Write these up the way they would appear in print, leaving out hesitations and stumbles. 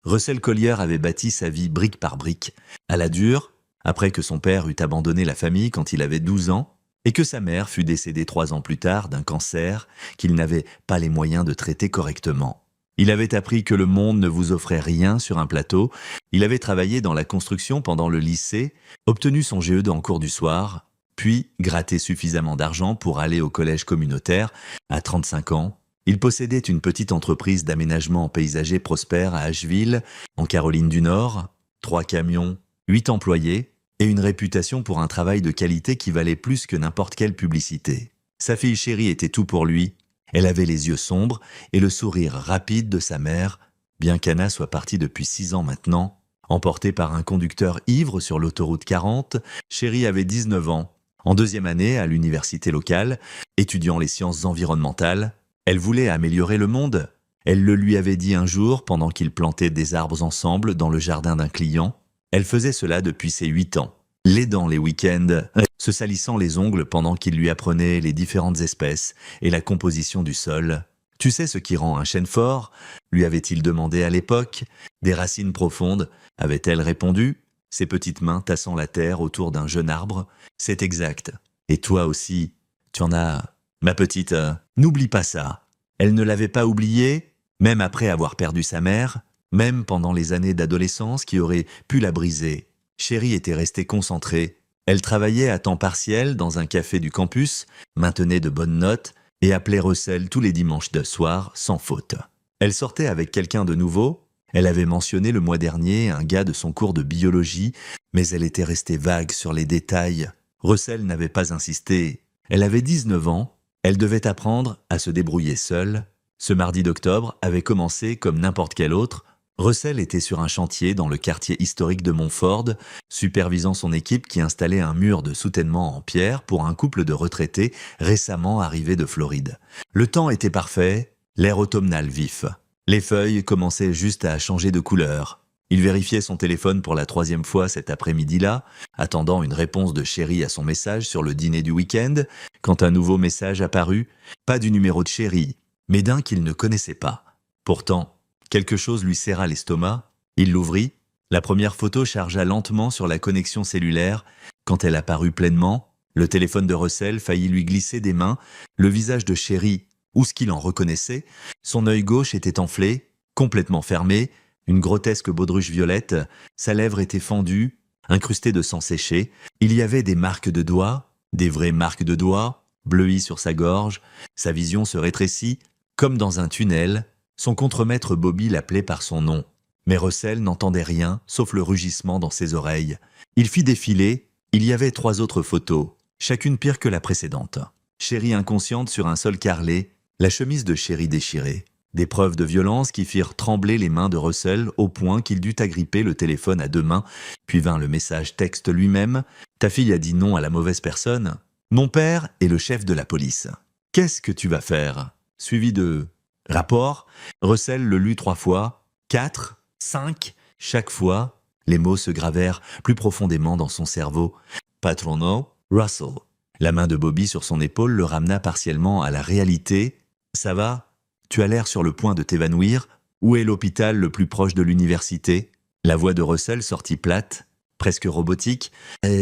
Russell Collier avait bâti sa vie brique par brique, à la dure, après que son père eut abandonné la famille quand il avait 12 ans, et que sa mère fut décédée 3 ans plus tard d'un cancer qu'il n'avait pas les moyens de traiter correctement. Il avait appris que le monde ne vous offrait rien sur un plateau, il avait travaillé dans la construction pendant le lycée, obtenu son GED en cours du soir, puis gratté suffisamment d'argent pour aller au collège communautaire. À 35 ans, il possédait une petite entreprise d'aménagement paysager prospère à Asheville, en Caroline du Nord, 3 camions, 8 employés, et une réputation pour un travail de qualité qui valait plus que n'importe quelle publicité. Sa fille chérie était tout pour lui. Elle avait les yeux sombres et le sourire rapide de sa mère, bien qu'Anna soit partie depuis 6 ans maintenant. Emportée par un conducteur ivre sur l'autoroute 40, Chérie avait 19 ans. En 2e année à l'université locale, étudiant les sciences environnementales, elle voulait améliorer le monde. Elle le lui avait dit un jour pendant qu'ils plantaient des arbres ensemble dans le jardin d'un client. Elle faisait cela depuis ses 8 ans, l'aidant les week-ends, se salissant les ongles pendant qu'il lui apprenait les différentes espèces et la composition du sol. « Tu sais ce qui rend un chêne fort ?» lui avait-il demandé à l'époque. « Des racines profondes ?» avait-elle répondu, ses petites mains tassant la terre autour d'un jeune arbre. « C'est exact. Et toi aussi, tu en as, ma petite, n'oublie pas ça. » Elle ne l'avait pas oublié, même après avoir perdu sa mère, même pendant les années d'adolescence qui auraient pu la briser. Chérie était restée concentrée. Elle travaillait à temps partiel dans un café du campus, maintenait de bonnes notes et appelait Russell tous les dimanches de soir sans faute. Elle sortait avec quelqu'un de nouveau. Elle avait mentionné le mois dernier un gars de son cours de biologie, mais elle était restée vague sur les détails. Russell n'avait pas insisté. Elle avait 19 ans. Elle devait apprendre à se débrouiller seule. Ce mardi d'octobre avait commencé comme n'importe quel autre. Russell était sur un chantier dans le quartier historique de Montford, supervisant son équipe qui installait un mur de soutènement en pierre pour un couple de retraités récemment arrivés de Floride. Le temps était parfait, l'air automnal vif. Les feuilles commençaient juste à changer de couleur. Il vérifiait son téléphone pour la 3e fois cet après-midi-là, attendant une réponse de Chérie à son message sur le dîner du week-end, quand un nouveau message apparut, pas du numéro de Chérie, mais d'un qu'il ne connaissait pas. Pourtant, quelque chose lui serra l'estomac, il l'ouvrit, la première photo chargea lentement sur la connexion cellulaire. Quand elle apparut pleinement, le téléphone de Russell faillit lui glisser des mains, le visage de Chérie, ou ce qu'il en reconnaissait, son œil gauche était enflé, complètement fermé, une grotesque baudruche violette, sa lèvre était fendue, incrustée de sang séché, il y avait des marques de doigts, des vraies marques de doigts, bleuies sur sa gorge, sa vision se rétrécit, comme dans un tunnel. Son contremaître Bobby l'appelait par son nom. Mais Russell n'entendait rien, sauf le rugissement dans ses oreilles. Il fit défiler, il y avait 3 autres photos, chacune pire que la précédente. Chérie inconsciente sur un sol carrelé, la chemise de Chérie déchirée. Des preuves de violence qui firent trembler les mains de Russell au point qu'il dut agripper le téléphone à 2 mains, puis vint le message texte lui-même. « Ta fille a dit non à la mauvaise personne. Mon père est le chef de la police. Qu'est-ce que tu vas faire ?» Suivi de « rapport », Russell le lut 3 fois, 4, 5, chaque fois, les mots se gravèrent plus profondément dans son cerveau. « Patrono, Russell ». La main de Bobby sur son épaule le ramena partiellement à la réalité. « Ça va ? Tu as l'air sur le point de t'évanouir. Où est l'hôpital le plus proche de l'université ?» La voix de Russell sortit plate, presque robotique.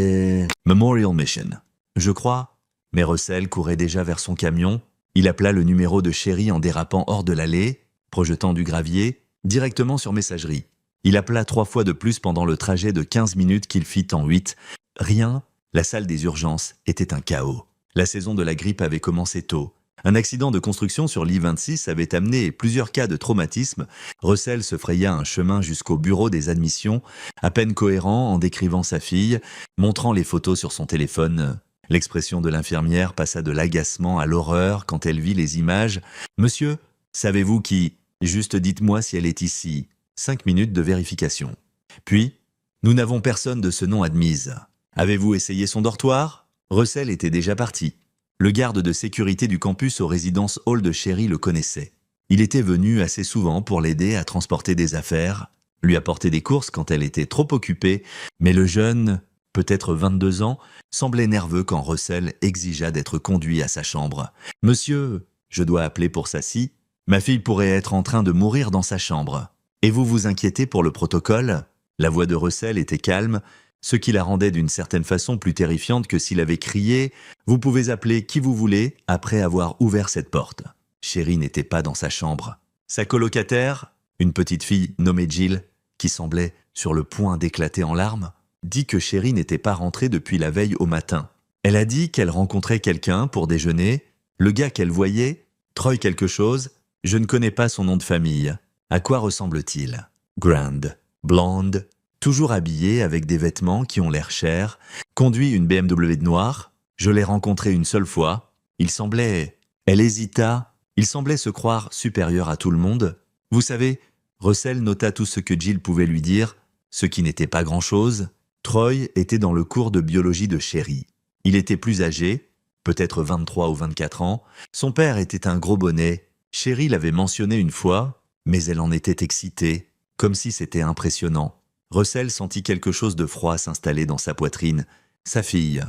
« Memorial Mission. » Je crois. Mais Russell courait déjà vers son camion. Il appela le numéro de Chérie en dérapant hors de l'allée, projetant du gravier, directement sur messagerie. Il appela 3 fois de plus pendant le trajet de 15 minutes qu'il fit en 8. Rien, la salle des urgences était un chaos. La saison de la grippe avait commencé tôt. Un accident de construction sur l'I-26 avait amené plusieurs cas de traumatisme. Russell se fraya un chemin jusqu'au bureau des admissions, à peine cohérent en décrivant sa fille, montrant les photos sur son téléphone. L'expression de l'infirmière passa de l'agacement à l'horreur quand elle vit les images. « Monsieur, savez-vous qui ? Juste dites-moi si elle est ici. » 5 minutes de vérification. Puis, « Nous n'avons personne de ce nom admise. Avez-vous essayé son dortoir ?» Russell était déjà parti. Le garde de sécurité du campus aux résidences Hall de Chérie le connaissait. Il était venu assez souvent pour l'aider à transporter des affaires, lui apporter des courses quand elle était trop occupée, mais le jeune, peut-être 22 ans, semblait nerveux quand Russell exigea d'être conduit à sa chambre. « Monsieur, je dois appeler pour sa scie. Ma fille pourrait être en train de mourir dans sa chambre. » Et vous vous inquiétez pour le protocole ?» La voix de Russell était calme, ce qui la rendait d'une certaine façon plus terrifiante que s'il avait crié « Vous pouvez appeler qui vous voulez » après avoir ouvert cette porte. Sherry n'était pas dans sa chambre. Sa colocataire, une petite fille nommée Jill, qui semblait sur le point d'éclater en larmes, dit que Sherry n'était pas rentrée depuis la veille au matin. Elle a dit qu'elle rencontrait quelqu'un pour déjeuner, le gars qu'elle voyait, Troy quelque chose, je ne connais pas son nom de famille. À quoi ressemble-t-il? Grande, blonde, toujours habillée avec des vêtements qui ont l'air chers, conduit une BMW noire. Je l'ai rencontré une seule fois. Il semblait... Elle hésita. Il semblait se croire supérieur à tout le monde. Vous savez, Russell nota tout ce que Jill pouvait lui dire, ce qui n'était pas grand-chose. Troy était dans le cours de biologie de Sherry. Il était plus âgé, peut-être 23 ou 24 ans. Son père était un gros bonnet. Sherry l'avait mentionné une fois, mais elle en était excitée, comme si c'était impressionnant. Russell sentit quelque chose de froid s'installer dans sa poitrine. Sa fille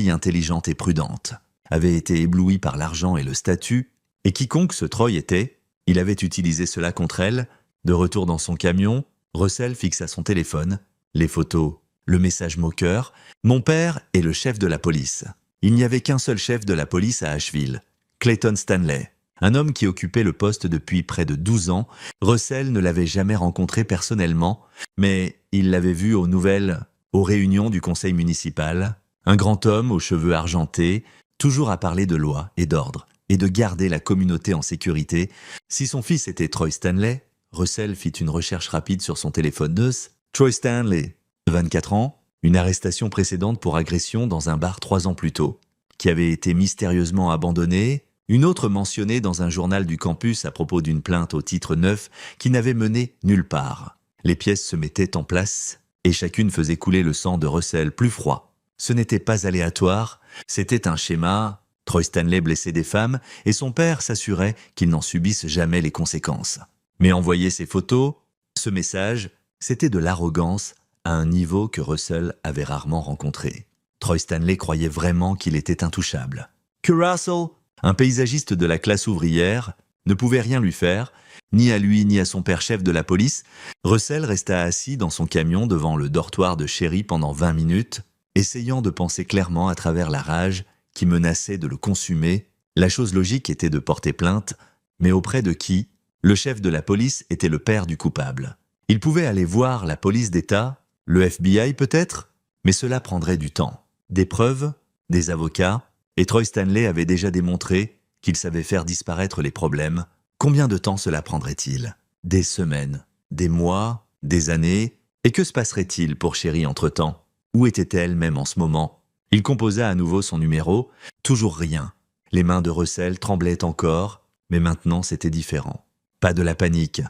intelligente et prudente, avait été éblouie par l'argent et le statut, et quiconque ce Troy était, il avait utilisé cela contre elle. De retour dans son camion, Russell fixa son téléphone, les photos, le message moqueur. Mon père est le chef de la police. Il n'y avait qu'un seul chef de la police à Asheville, Clayton Stanley. Un homme qui occupait le poste depuis près de 12 ans. Russell ne l'avait jamais rencontré personnellement, mais il l'avait vu aux nouvelles, aux réunions du conseil municipal. Un grand homme aux cheveux argentés, toujours à parler de loi et d'ordre, et de garder la communauté en sécurité. Si son fils était Troy Stanley, Russell fit une recherche rapide sur son téléphone de Troy Stanley, 24 ans, une arrestation précédente pour agression dans un bar 3 ans plus tôt, qui avait été mystérieusement abandonnée, une autre mentionnée dans un journal du campus à propos d'une plainte au titre 9 qui n'avait mené nulle part. Les pièces se mettaient en place et chacune faisait couler le sang de Russell plus froid. Ce n'était pas aléatoire, c'était un schéma. Troy Stanley blessait des femmes et son père s'assurait qu'il n'en subisse jamais les conséquences. Mais envoyer ces photos, ce message, c'était de l'arrogance à un niveau que Russell avait rarement rencontré. Troy Stanley croyait vraiment qu'il était intouchable. Que Russell, un paysagiste de la classe ouvrière, ne pouvait rien lui faire, ni à lui ni à son père chef de la police. Russell resta assis dans son camion devant le dortoir de Sherry pendant 20 minutes, essayant de penser clairement à travers la rage qui menaçait de le consumer. La chose logique était de porter plainte, mais auprès de qui? Le chef de la police était le père du coupable. Il pouvait aller voir la police d'État, le FBI peut-être, mais cela prendrait du temps. Des preuves, des avocats, et Troy Stanley avait déjà démontré qu'il savait faire disparaître les problèmes. Combien de temps cela prendrait-il? Des semaines, des mois, des années. Et que se passerait-il pour Sherry entre-temps? Où était-elle même en ce moment? Il composa à nouveau son numéro. Toujours rien. Les mains de Russell tremblaient encore, mais maintenant c'était différent. Pas de la panique.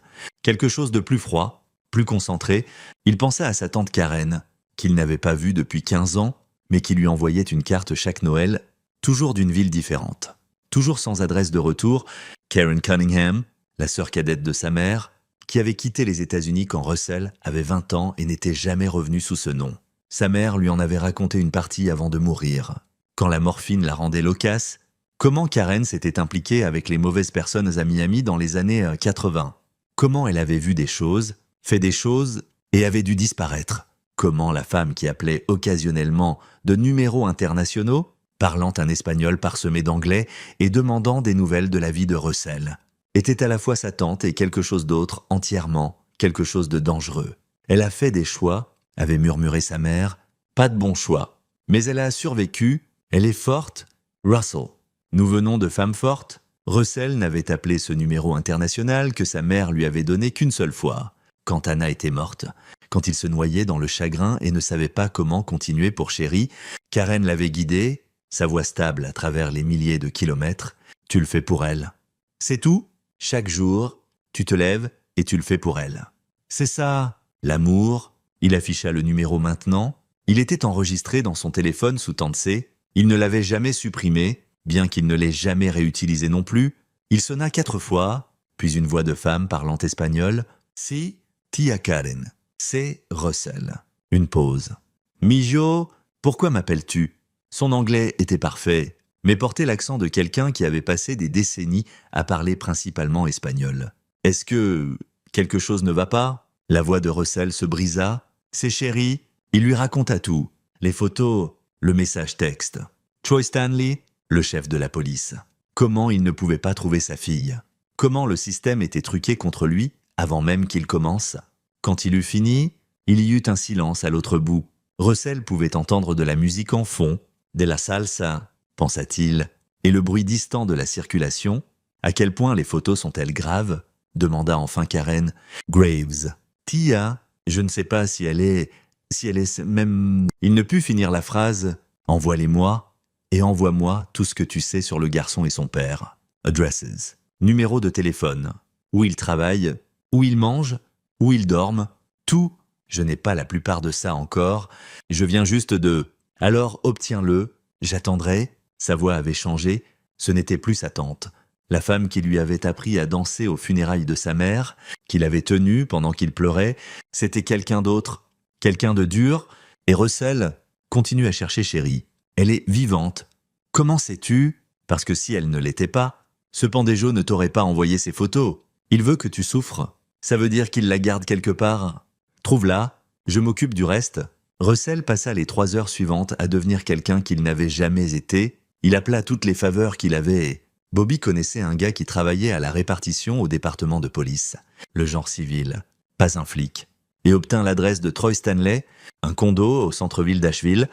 Quelque chose de plus froid, plus concentré. Il pensa à sa tante Karen, qu'il n'avait pas vue depuis 15 ans, mais qui lui envoyait une carte chaque Noël, toujours d'une ville différente. Toujours sans adresse de retour, Karen Cunningham, la sœur cadette de sa mère, qui avait quitté les États-Unis quand Russell avait 20 ans et n'était jamais revenu sous ce nom. Sa mère lui en avait raconté une partie avant de mourir. Quand la morphine la rendait loquace, comment Karen s'était impliquée avec les mauvaises personnes à Miami dans les années 80. Comment elle avait vu des choses, fait des choses et avait dû disparaître. Comment la femme qui appelait occasionnellement de numéros internationaux, parlant un espagnol parsemé d'anglais et demandant des nouvelles de la vie de Russell, était à la fois sa tante et quelque chose d'autre entièrement, quelque chose de dangereux. Elle a fait des choix, avait murmuré sa mère, pas de bons choix. Mais elle a survécu, elle est forte. Russell. Nous venons de femmes fortes. Russell n'avait appelé ce numéro international que sa mère lui avait donné qu'une seule fois, quand Anna était morte, quand il se noyait dans le chagrin et ne savait pas comment continuer pour Sherry. Karen l'avait guidé, sa voix stable à travers les milliers de kilomètres. Tu le fais pour elle. C'est tout. Chaque jour, tu te lèves et tu le fais pour elle. C'est ça, l'amour. Il afficha le numéro maintenant. Il était enregistré dans son téléphone sous Tensé. Il ne l'avait jamais supprimé, bien qu'il ne l'ait jamais réutilisé non plus. Il sonna 4 fois, puis une voix de femme parlant espagnol. Si, tia Karen. C'est Russell. Une pause. Mijo, pourquoi m'appelles-tu? Son anglais était parfait, mais portait l'accent de quelqu'un qui avait passé des décennies à parler principalement espagnol. Est-ce que... Quelque chose ne va pas. La voix de Russell se brisa. C'est Sherry. Il lui raconta tout. Les photos, le message texte. Troy Stanley, le chef de la police. Comment il ne pouvait pas trouver sa fille. Comment le système était truqué contre lui avant même qu'il commence. Quand il eut fini, il y eut un silence à l'autre bout. Russell pouvait entendre de la musique en fond, de la salsa, pensa-t-il, et le bruit distant de la circulation. À quel point les photos sont-elles graves? Demanda enfin Karen. Graves. Tia, je ne sais pas si elle est même... Il ne put finir la phrase. Envoie-les-moi et envoie-moi tout ce que tu sais sur le garçon et son père. Addresses. Numéro de téléphone. Où il travaille, où il mange, où il dorme. Tout. Je n'ai pas la plupart de ça encore. Je viens juste de... Alors obtiens-le. J'attendrai. Sa voix avait changé. Ce n'était plus sa tante. La femme qui lui avait appris à danser aux funérailles de sa mère, qu'il avait tenue pendant qu'il pleurait, c'était quelqu'un d'autre, quelqu'un de dur, et Russell continue à chercher Sherry. Elle est vivante. Comment sais-tu? Parce que si elle ne l'était pas, ce Pandéjo ne t'aurait pas envoyé ses photos. Il veut que tu souffres. Ça veut dire qu'il la garde quelque part. Trouve-la, je m'occupe du reste. Russell passa les 3 heures suivantes à devenir quelqu'un qu'il n'avait jamais été. Il appela toutes les faveurs qu'il avait. Bobby connaissait un gars qui travaillait à la répartition au département de police, le genre civil, pas un flic, et obtint l'adresse de Troy Stanley, un condo au centre-ville d'Asheville,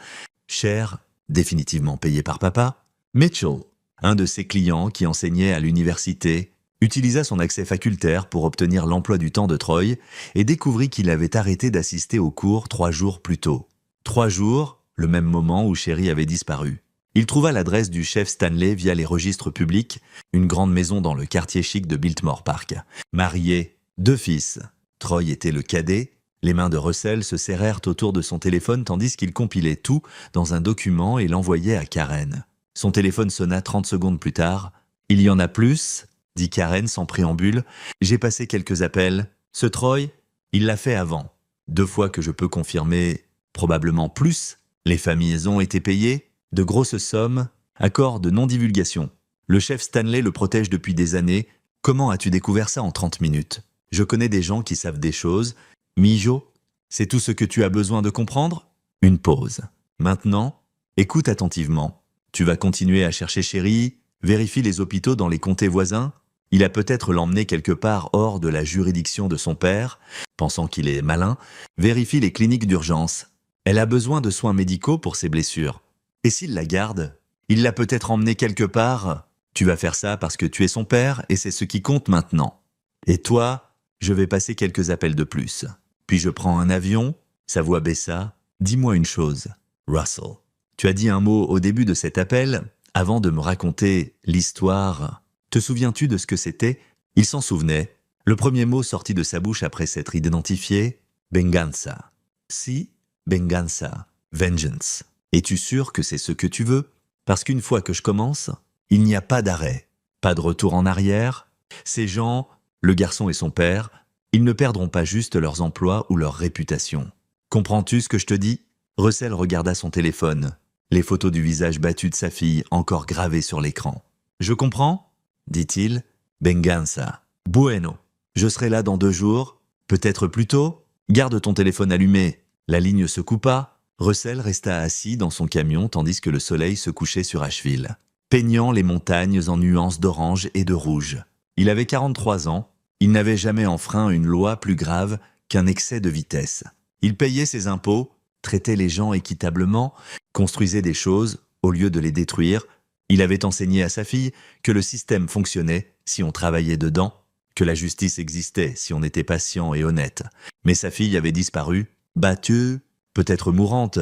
cher, définitivement payé par papa. Mitchell, un de ses clients qui enseignait à l'université, utilisa son accès facultaire pour obtenir l'emploi du temps de Troy et découvrit qu'il avait arrêté d'assister aux cours 3 jours plus tôt. 3 jours, le même moment où Sherry avait disparu. Il trouva l'adresse du chef Stanley via les registres publics, une grande maison dans le quartier chic de Biltmore Park. Marié, 2 fils. Troy était le cadet. Les mains de Russell se serrèrent autour de son téléphone tandis qu'il compilait tout dans un document et l'envoyait à Karen. Son téléphone sonna 30 secondes plus tard. « Il y en a plus ?» dit Karen sans préambule. « J'ai passé quelques appels. Ce Troy, il l'a fait avant. 2 fois que je peux confirmer, probablement plus. Les familles ont été payées. De grosses sommes, accord de non-divulgation. Le chef Stanley le protège depuis des années. Comment as-tu découvert ça en 30 minutes? Je connais des gens qui savent des choses. Mijo, c'est tout ce que tu as besoin de comprendre? Une pause. Maintenant, écoute attentivement. Tu vas continuer à chercher Sherry, vérifie les hôpitaux dans les comtés voisins. Il a peut-être l'emmené quelque part hors de la juridiction de son père, pensant qu'il est malin. Vérifie les cliniques d'urgence. Elle a besoin de soins médicaux pour ses blessures. Et s'il la garde, il l'a peut-être emmenée quelque part. Tu vas faire ça parce que tu es son père et c'est ce qui compte maintenant. Et toi, je vais passer quelques appels de plus. Puis je prends un avion. Sa voix baissa. Dis-moi une chose, Russell. Tu as dit un mot au début de cet appel, avant de me raconter l'histoire. Te souviens-tu de ce que c'était? Il s'en souvenait. Le premier mot sorti de sa bouche après s'être identifié, Venganza. Si, Venganza, vengeance. Es-tu sûr que c'est ce que tu veux? Parce qu'une fois que je commence, il n'y a pas d'arrêt, pas de retour en arrière. Ces gens, le garçon et son père, ils ne perdront pas juste leurs emplois ou leur réputation. Comprends-tu ce que je te dis? Russell regarda son téléphone, les photos du visage battu de sa fille encore gravées sur l'écran. Je comprends, dit-il. Venganza. Bueno. Je serai là dans 2 jours, peut-être plus tôt. Garde ton téléphone allumé. La ligne se coupa. Russell resta assis dans son camion tandis que le soleil se couchait sur Asheville, peignant les montagnes en nuances d'orange et de rouge. Il avait 43 ans, il n'avait jamais enfreint une loi plus grave qu'un excès de vitesse. Il payait ses impôts, traitait les gens équitablement, construisait des choses au lieu de les détruire. Il avait enseigné à sa fille que le système fonctionnait si on travaillait dedans, que la justice existait si on était patient et honnête. Mais sa fille avait disparu, battue, peut-être mourante,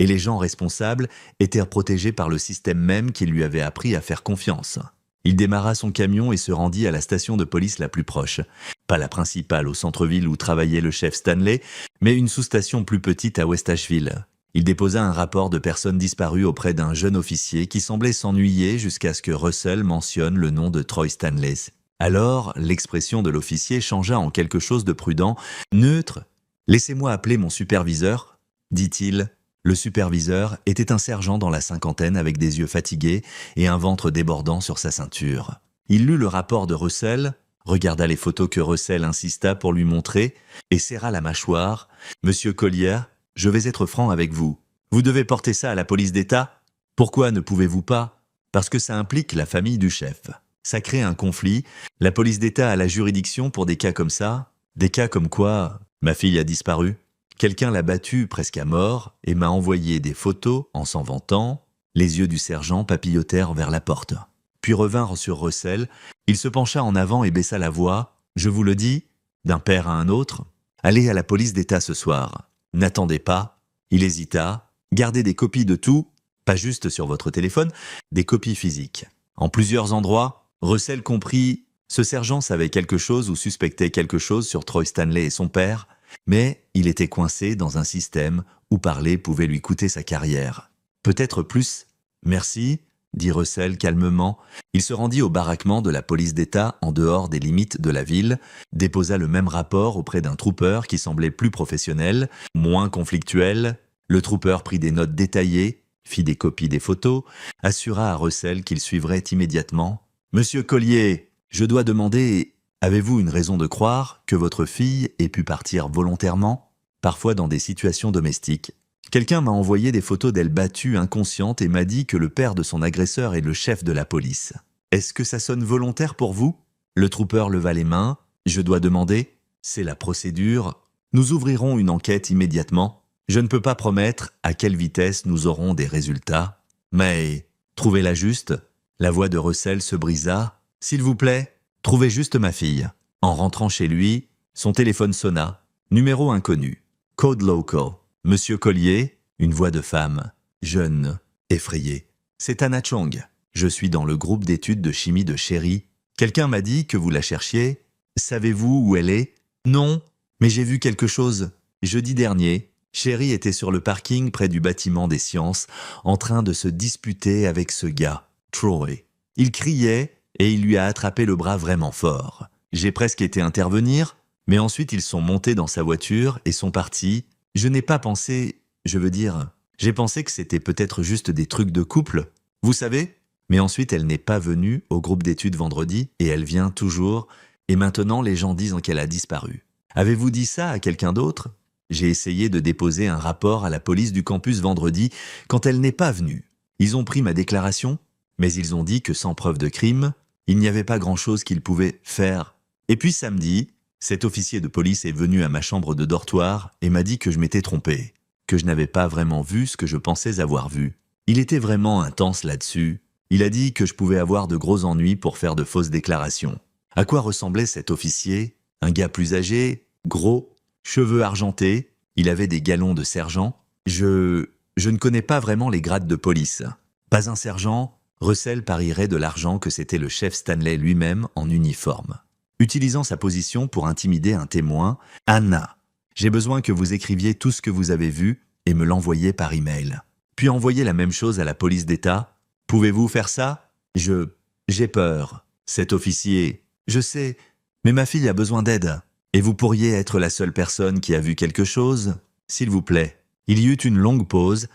et les gens responsables étaient protégés par le système même qui lui avait appris à faire confiance. Il démarra son camion et se rendit à la station de police la plus proche. Pas la principale au centre-ville où travaillait le chef Stanley, mais une sous-station plus petite à West Asheville. Il déposa un rapport de personnes disparues auprès d'un jeune officier qui semblait s'ennuyer jusqu'à ce que Russell mentionne le nom de Troy Stanley. Alors, l'expression de l'officier changea en quelque chose de prudent, neutre. « Laissez-moi appeler mon superviseur », dit-il. Le superviseur était un sergent dans la cinquantaine avec des yeux fatigués et un ventre débordant sur sa ceinture. Il lut le rapport de Russell, regarda les photos que Russell insista pour lui montrer et serra la mâchoire. « Monsieur Collier, je vais être franc avec vous. Vous devez porter ça à la police d'État. Pourquoi ne pouvez-vous pas? Parce que ça implique la famille du chef. Ça crée un conflit. La police d'État a la juridiction pour des cas comme ça. Des cas comme quoi ma fille a disparu. Quelqu'un l'a battue presque à mort et m'a envoyé des photos en s'en vantant. » Les yeux du sergent papillotèrent vers la porte. Puis revinrent sur Russell. Il se pencha en avant et baissa la voix. « Je vous le dis, d'un père à un autre, allez à la police d'État ce soir. N'attendez pas. » Il hésita. « Gardez des copies de tout, pas juste sur votre téléphone, des copies physiques. » En plusieurs endroits, Russell comprit. Ce sergent savait quelque chose ou suspectait quelque chose sur Troy Stanley et son père, mais il était coincé dans un système où parler pouvait lui coûter sa carrière. Peut-être plus. « Merci », dit Russell calmement. Il se rendit au baraquement de la police d'État en dehors des limites de la ville, déposa le même rapport auprès d'un trooper qui semblait plus professionnel, moins conflictuel. Le trooper prit des notes détaillées, fit des copies des photos, assura à Russell qu'il suivrait immédiatement. « Monsieur Collier, je dois demander, avez-vous une raison de croire que votre fille ait pu partir volontairement, parfois dans des situations domestiques ? Quelqu'un m'a envoyé des photos d'elle battue, inconsciente, et m'a dit que le père de son agresseur est le chef de la police. Est-ce que ça sonne volontaire pour vous ?» Le trooper leva les mains. « Je dois demander. C'est la procédure. Nous ouvrirons une enquête immédiatement. Je ne peux pas promettre à quelle vitesse nous aurons des résultats. Mais trouvez-la juste. » La voix de Russell se brisa. « S'il vous plaît, trouvez juste ma fille. » En rentrant chez lui, son téléphone sonna. Numéro inconnu. Code local. « Monsieur Collier ?» Une voix de femme, jeune, effrayée. « C'est Anna Chong. Je suis dans le groupe d'études de chimie de Sherry. Quelqu'un m'a dit que vous la cherchiez. Savez-vous où elle est ? » ?»« Non, mais j'ai vu quelque chose. Jeudi dernier, Sherry était sur le parking près du bâtiment des sciences, en train de se disputer avec ce gars, Troy. Il criait et il lui a attrapé le bras vraiment fort. J'ai presque été intervenir, mais ensuite ils sont montés dans sa voiture et sont partis. Je n'ai pas pensé, j'ai pensé que c'était peut-être juste des trucs de couple, vous savez ? Mais ensuite elle n'est pas venue au groupe d'études vendredi et elle vient toujours, et maintenant les gens disent qu'elle a disparu. Avez-vous dit ça à quelqu'un d'autre ? J'ai essayé de déposer un rapport à la police du campus vendredi quand elle n'est pas venue. Ils ont pris ma déclaration, mais ils ont dit que sans preuve de crime, il n'y avait pas grand-chose qu'ils pouvaient faire. Et puis samedi, cet officier de police est venu à ma chambre de dortoir et m'a dit que je m'étais trompé, que je n'avais pas vraiment vu ce que je pensais avoir vu. Il était vraiment intense là-dessus. Il a dit que je pouvais avoir de gros ennuis pour faire de fausses déclarations. À quoi ressemblait cet officier ? Un gars plus âgé, gros, cheveux argentés, il avait des galons de sergent. Je ne connais pas vraiment les grades de police. Pas un sergent, Russell parierait de l'argent que c'était le chef Stanley lui-même en uniforme. Utilisant sa position pour intimider un témoin, « Anna, j'ai besoin que vous écriviez tout ce que vous avez vu et me l'envoyiez par email. Puis envoyez la même chose à la police d'État. Pouvez-vous faire ça ? J'ai peur. Cet officier, je sais, mais ma fille a besoin d'aide. Et vous pourriez être la seule personne qui a vu quelque chose ? S'il vous plaît. » Il y eut une longue pause.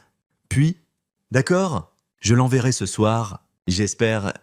Puis, « D'accord, je l'enverrai ce soir. J'espère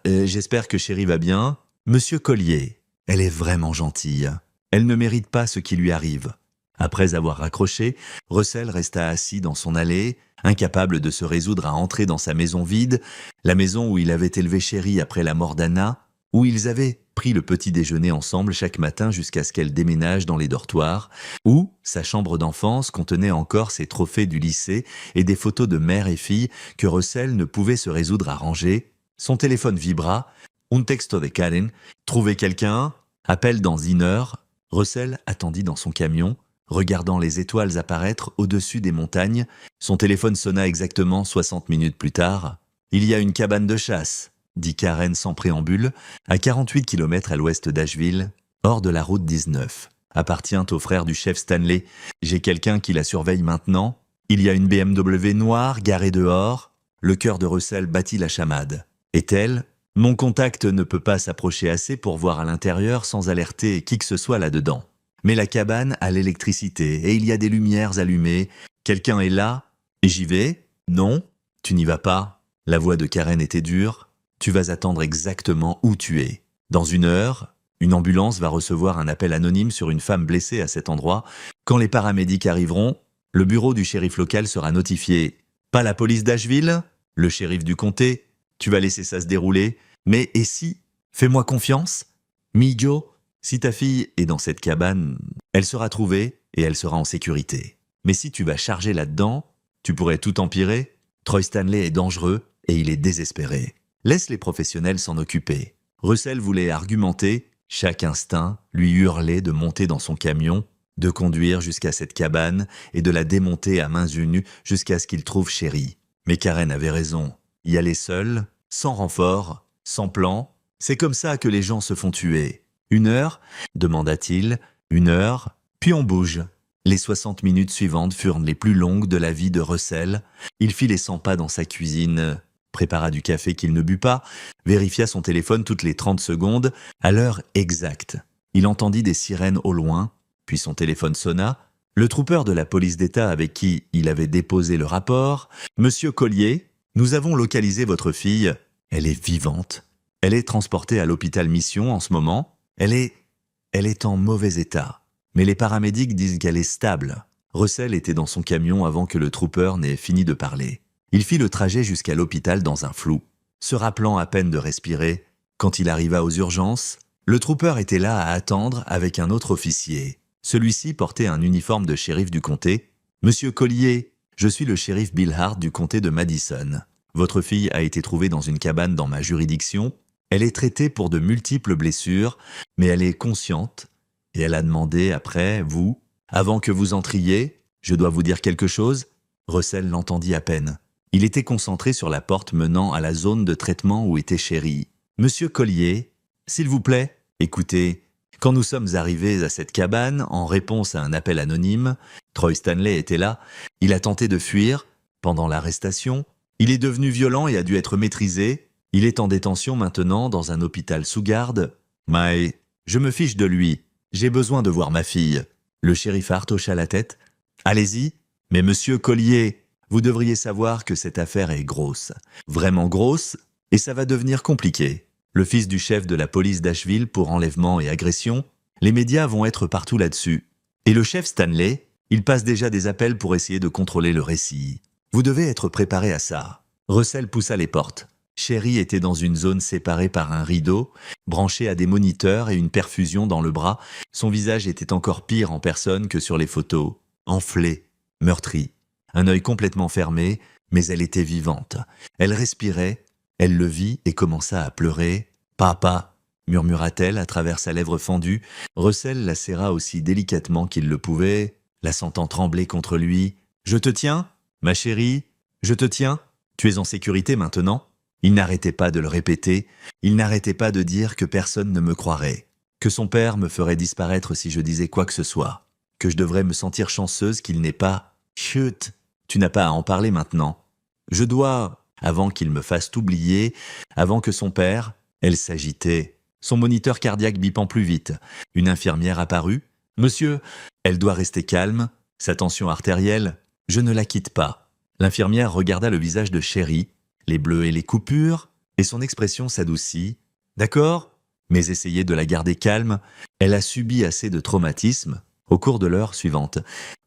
que Chérie va bien. Monsieur Collier. Elle est vraiment gentille. Elle ne mérite pas ce qui lui arrive. » Après avoir raccroché, Russell resta assis dans son allée, incapable de se résoudre à entrer dans sa maison vide, la maison où il avait élevé Sherry après la mort d'Anna, où ils avaient pris le petit déjeuner ensemble chaque matin jusqu'à ce qu'elle déménage dans les dortoirs, où sa chambre d'enfance contenait encore ses trophées du lycée et des photos de mère et fille que Russell ne pouvait se résoudre à ranger. Son téléphone vibra. Un texto de Karen. « Trouvez quelqu'un ? Appel dans 1 heure. » Russell attendit dans son camion, regardant les étoiles apparaître au-dessus des montagnes. Son téléphone sonna exactement 60 minutes plus tard. « Il y a une cabane de chasse, » dit Karen sans préambule, à 48 km à l'ouest d'Asheville, hors de la route 19. Appartient au frère du chef Stanley. J'ai quelqu'un qui la surveille maintenant. Il y a une BMW noire garée dehors. Le cœur de Russell battit la chamade. Est-elle ? Mon contact ne peut pas s'approcher assez pour voir à l'intérieur sans alerter qui que ce soit là-dedans. Mais la cabane a l'électricité et il y a des lumières allumées. Quelqu'un est là ? J'y vais ? Non ? Tu n'y vas pas ? La voix de Karen était dure. Tu vas attendre exactement où tu es. Dans 1 heure, Une ambulance va recevoir un appel anonyme sur une femme blessée à cet endroit. Quand les paramédics arriveront, le bureau du shérif local sera notifié. Pas la police d'Asheville, le shérif du comté. Tu vas laisser ça se dérouler. Mais et si? Fais-moi confiance. Mijo, si ta fille est dans cette cabane, elle sera trouvée et elle sera en sécurité. Mais si tu vas charger là-dedans, tu pourrais tout empirer. Troy Stanley est dangereux et il est désespéré. Laisse les professionnels s'en occuper. Russell voulait argumenter, chaque instinct lui hurlait de monter dans son camion, de conduire jusqu'à cette cabane et de la démonter à mains unies jusqu'à ce qu'il trouve Sherry. Mais Karen avait raison. Y aller seul, sans renfort, sans plan, c'est comme ça que les gens se font tuer. 1 heure, demanda-t-il, 1 heure, puis on bouge. Les 60 minutes suivantes furent les plus longues de la vie de Russell. Il fit les 100 pas dans sa cuisine, prépara du café qu'il ne but pas, vérifia son téléphone toutes les 30 secondes, à l'heure exacte. Il entendit des sirènes au loin, puis son téléphone sonna. Le trooper de la police d'État avec qui il avait déposé le rapport, « Monsieur Collier, nous avons localisé votre fille. Elle est vivante. Elle est transportée à l'hôpital Mission en ce moment. Elle est en mauvais état. Mais les paramédics disent qu'elle est stable. » Russell était dans son camion avant que le trooper n'ait fini de parler. Il fit le trajet jusqu'à l'hôpital dans un flou, se rappelant à peine de respirer. Quand il arriva aux urgences, le trooper était là à attendre avec un autre officier. Celui-ci portait un uniforme de shérif du comté. « Monsieur Collier, je suis le shérif Bill Hart du comté de Madison. Votre fille a été trouvée dans une cabane dans ma juridiction. Elle est traitée pour de multiples blessures, mais elle est consciente. Et elle a demandé après, vous, avant que vous entriez, je dois vous dire quelque chose ?» Russell l'entendit à peine. Il était concentré sur la porte menant à la zone de traitement où était Sherry. « Monsieur Collier, s'il vous plaît, écoutez, quand nous sommes arrivés à cette cabane, en réponse à un appel anonyme, Troy Stanley était là, il a tenté de fuir. Pendant l'arrestation, il est devenu violent et a dû être maîtrisé. Il est en détention maintenant dans un hôpital sous garde. Mais je me fiche de lui. J'ai besoin de voir ma fille. » Le shérif Hart hocha la tête. « Allez-y, mais monsieur Collier, vous devriez savoir que cette affaire est grosse. Vraiment grosse, et ça va devenir compliqué. Le fils du chef de la police d'Asheville pour enlèvement et agression, les médias vont être partout là-dessus. Et le chef Stanley, il passe déjà des appels pour essayer de contrôler le récit. Vous devez être préparé à ça. » Russell poussa les portes. Sherry était dans une zone séparée par un rideau, branché à des moniteurs et une perfusion dans le bras. Son visage était encore pire en personne que sur les photos. Enflé, meurtri, un œil complètement fermé, mais elle était vivante. Elle respirait, elle le vit et commença à pleurer. « Papa !» murmura-t-elle à travers sa lèvre fendue. Russell la serra aussi délicatement qu'il le pouvait, la sentant trembler contre lui. « Je te tiens, ma chérie, je te tiens. Tu es en sécurité maintenant ?» Il n'arrêtait pas de le répéter, il n'arrêtait pas de dire que personne ne me croirait, que son père me ferait disparaître si je disais quoi que ce soit, que je devrais me sentir chanceuse qu'il n'ait pas... Chut, tu n'as pas à en parler maintenant. Je dois, avant qu'il me fasse oublier, avant que son père... Elle s'agitait, son moniteur cardiaque bipant plus vite. Une infirmière apparut. « Monsieur, elle doit rester calme, sa tension artérielle, je ne la quitte pas. » L'infirmière regarda le visage de Sherry, les bleus et les coupures, et son expression s'adoucit. « D'accord, mais essayez de la garder calme. Elle a subi assez de traumatismes. » Au cours de l'heure suivante,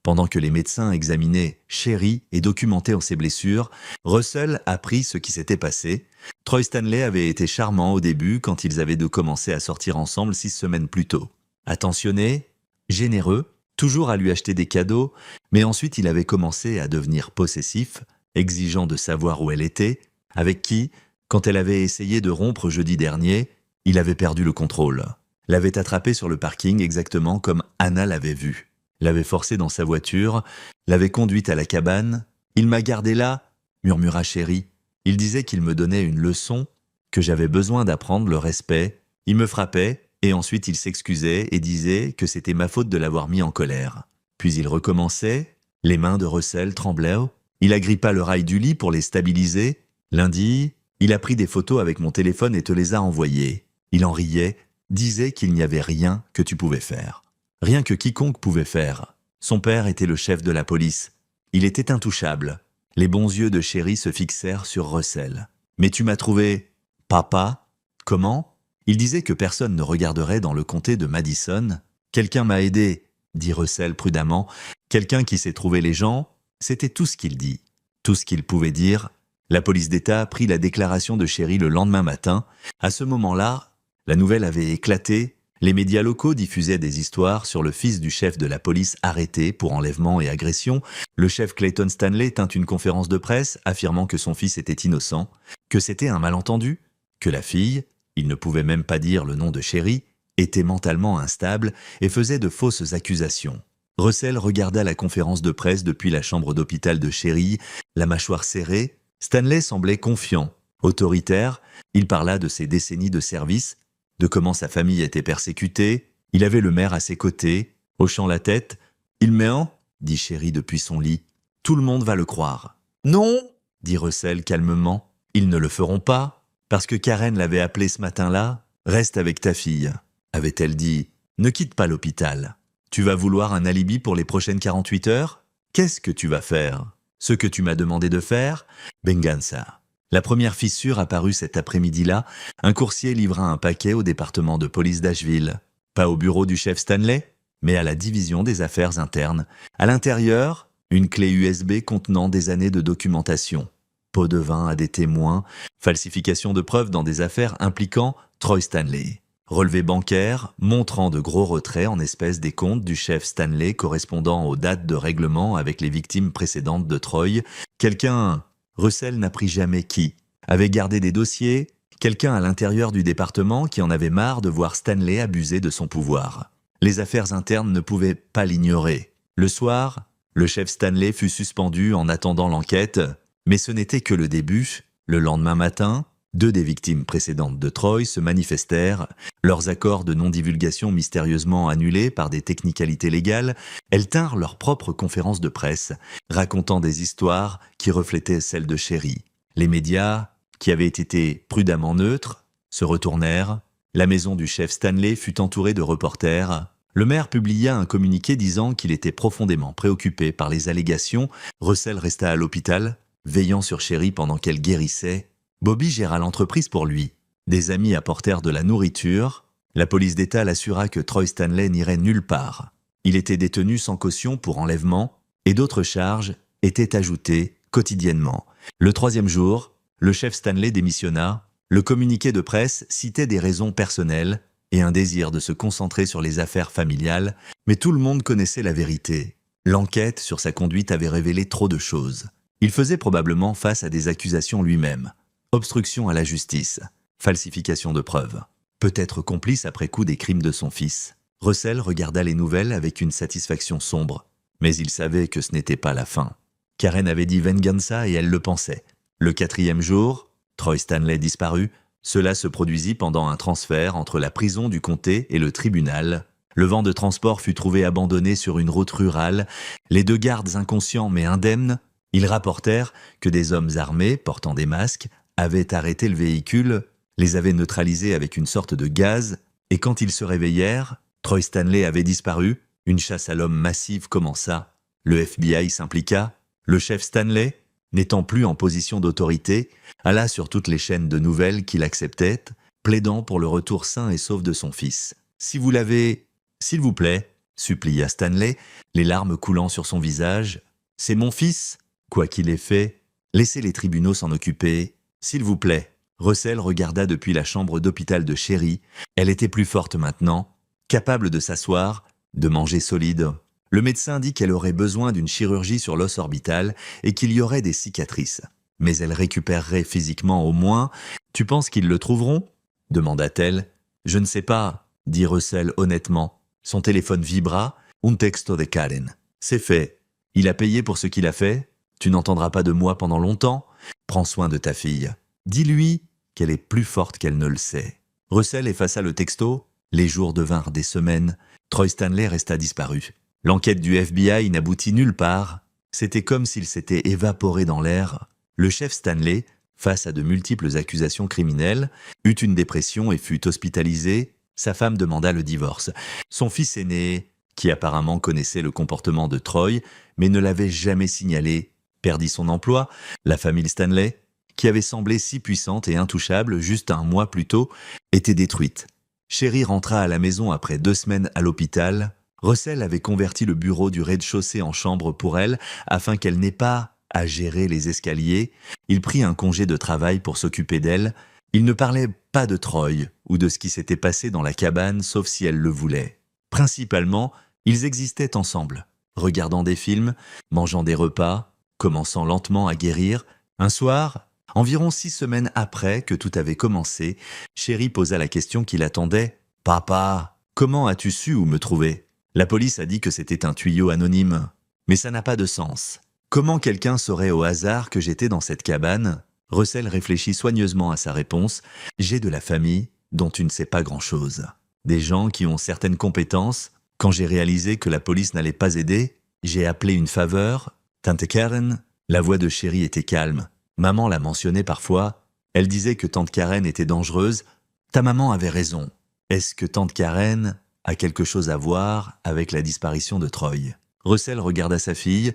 pendant que les médecins examinaient Sherry et documentaient ses blessures, Russell apprit ce qui s'était passé. Troy Stanley avait été charmant au début quand ils avaient dû commencer à sortir ensemble 6 semaines plus tôt. Attentionné, généreux, toujours à lui acheter des cadeaux, mais ensuite il avait commencé à devenir possessif, exigeant de savoir où elle était, avec qui, quand elle avait essayé de rompre jeudi dernier, il avait perdu le contrôle. L'avait attrapée sur le parking exactement comme Anna l'avait vue. L'avait forcée dans sa voiture, l'avait conduite à la cabane. « Il m'a gardé là » murmura Sherry. Il disait qu'il me donnait une leçon, que j'avais besoin d'apprendre le respect. Il me frappait, et ensuite il s'excusait et disait que c'était ma faute de l'avoir mis en colère. Puis il recommençait, les mains de Russell tremblaient. Il agrippa le rail du lit pour les stabiliser. Lundi, il a pris des photos avec mon téléphone et te les a envoyées. Il en riait, disait qu'il n'y avait rien que tu pouvais faire. Rien que quiconque pouvait faire. Son père était le chef de la police. Il était intouchable. Les bons yeux de Sherry se fixèrent sur Russell. « Mais tu m'as trouvé... Papa ? Comment ?» Il disait que personne ne regarderait dans le comté de Madison. « Quelqu'un m'a aidé », dit Russell prudemment. « Quelqu'un qui sait trouver les gens ». C'était tout ce qu'il dit, tout ce qu'il pouvait dire. La police d'État prit la déclaration de Sherry le lendemain matin. À ce moment-là, la nouvelle avait éclaté. Les médias locaux diffusaient des histoires sur le fils du chef de la police arrêté pour enlèvement et agression. Le chef Clayton Stanley tint une conférence de presse affirmant que son fils était innocent, que c'était un malentendu, que la fille, il ne pouvait même pas dire le nom de Sherry, était mentalement instable et faisait de fausses accusations. Russell regarda la conférence de presse depuis la chambre d'hôpital de Sherry, la mâchoire serrée. Stanley semblait confiant, autoritaire. Il parla de ses décennies de service, de comment sa famille était persécutée. Il avait le maire à ses côtés, hochant la tête. « Il ment » dit Sherry depuis son lit. « Tout le monde va le croire. »« Non » dit Russell calmement. « Ils ne le feront pas, parce que Karen l'avait appelé ce matin-là. Reste avec ta fille. » avait-elle dit. « Ne quitte pas l'hôpital. Tu vas vouloir un alibi pour les prochaines 48 heures ? Qu'est-ce que tu vas faire ? Ce que tu m'as demandé de faire ? Benganza. » La première fissure apparut cet après-midi-là. Un coursier livra un paquet au département de police d'Asheville. Pas au bureau du chef Stanley, mais à la division des affaires internes. À l'intérieur, une clé USB contenant des années de documentation. Pot de vin à des témoins, falsification de preuves dans des affaires impliquant Troy Stanley. Relevé bancaire montrant de gros retraits en espèces des comptes du chef Stanley correspondant aux dates de règlement avec les victimes précédentes de Troy. Quelqu'un, Russell n'apprit jamais qui, avait gardé des dossiers, quelqu'un à l'intérieur du département qui en avait marre de voir Stanley abuser de son pouvoir. Les affaires internes ne pouvaient pas l'ignorer. Le soir, le chef Stanley fut suspendu en attendant l'enquête, mais ce n'était que le début. Le lendemain matin, 2 des victimes précédentes de Troy se manifestèrent, leurs accords de non-divulgation mystérieusement annulés par des technicalités légales. Elles tinrent leur propre conférence de presse, racontant des histoires qui reflétaient celles de Sherry. Les médias, qui avaient été prudemment neutres, se retournèrent. La maison du chef Stanley fut entourée de reporters. Le maire publia un communiqué disant qu'il était profondément préoccupé par les allégations. Russell resta à l'hôpital, veillant sur Sherry pendant qu'elle guérissait. Bobby géra l'entreprise pour lui. Des amis apportèrent de la nourriture. La police d'État l'assura que Troy Stanley n'irait nulle part. Il était détenu sans caution pour enlèvement et d'autres charges étaient ajoutées quotidiennement. Le 3e jour, le chef Stanley démissionna. Le communiqué de presse citait des raisons personnelles et un désir de se concentrer sur les affaires familiales, mais tout le monde connaissait la vérité. L'enquête sur sa conduite avait révélé trop de choses. Il faisait probablement face à des accusations lui-même. Obstruction à la justice, falsification de preuves, peut-être complice après coup des crimes de son fils. Russell regarda les nouvelles avec une satisfaction sombre, mais il savait que ce n'était pas la fin. Karen avait dit Venganza et elle le pensait. Le 4e jour, Troy Stanley disparut. Cela se produisit pendant un transfert entre la prison du comté et le tribunal. Le van de transport fut trouvé abandonné sur une route rurale. Les 2 gardes inconscients mais indemnes, ils rapportèrent que des hommes armés, portant des masques, avaient arrêté le véhicule, les avaient neutralisés avec une sorte de gaz, et quand ils se réveillèrent, Troy Stanley avait disparu, une chasse à l'homme massive commença. Le FBI s'impliqua, le chef Stanley, n'étant plus en position d'autorité, alla sur toutes les chaînes de nouvelles qu'il acceptait, plaidant pour le retour sain et sauf de son fils. « Si vous l'avez, s'il vous plaît », supplia Stanley, les larmes coulant sur son visage. « C'est mon fils, quoi qu'il ait fait, laissez les tribunaux s'en occuper. S'il vous plaît. » Russell regarda depuis la chambre d'hôpital de Sherry. Elle était plus forte maintenant, capable de s'asseoir, de manger solide. Le médecin dit qu'elle aurait besoin d'une chirurgie sur l'os orbital et qu'il y aurait des cicatrices. Mais elle récupérerait physiquement au moins. « Tu penses qu'ils le trouveront ?» demanda-t-elle. « Je ne sais pas, » dit Russell honnêtement. Son téléphone vibra. « Un texto de Karen. »« C'est fait. Il a payé pour ce qu'il a fait. Tu n'entendras pas de moi pendant longtemps. Prends soin de ta fille. Dis-lui qu'elle est plus forte qu'elle ne le sait. » Russell effaça le texto. Les jours devinrent des semaines. Troy Stanley resta disparu. L'enquête du FBI n'aboutit nulle part. C'était comme s'il s'était évaporé dans l'air. Le chef Stanley, face à de multiples accusations criminelles, eut une dépression et fut hospitalisé. Sa femme demanda le divorce. Son fils aîné, qui apparemment connaissait le comportement de Troy, mais ne l'avait jamais signalé, perdit son emploi. La famille Stanley, qui avait semblé si puissante et intouchable juste un mois plus tôt, était détruite. Sherry rentra à la maison après 2 semaines à l'hôpital. Russell avait converti le bureau du rez-de-chaussée en chambre pour elle afin qu'elle n'ait pas à gérer les escaliers. Il prit un congé de travail pour s'occuper d'elle. Il ne parlait pas de Troy ou de ce qui s'était passé dans la cabane sauf si elle le voulait. Principalement, ils existaient ensemble, regardant des films, mangeant des repas, commençant lentement à guérir. Un soir, environ 6 semaines après que tout avait commencé, Sherry posa la question qui l'attendait. « Papa, comment as-tu su où me trouver ?» La police a dit que c'était un tuyau anonyme. Mais ça n'a pas de sens. Comment quelqu'un saurait au hasard que j'étais dans cette cabane ? Russell réfléchit soigneusement à sa réponse. « J'ai de la famille dont tu ne sais pas grand-chose. Des gens qui ont certaines compétences. Quand j'ai réalisé que la police n'allait pas aider, j'ai appelé une faveur. Tante Karen ?» La voix de Sherry était calme. Maman la mentionnait parfois. Elle disait que tante Karen était dangereuse. Ta maman avait raison. Est-ce que tante Karen a quelque chose à voir avec la disparition de Troy ? Russell regarda sa fille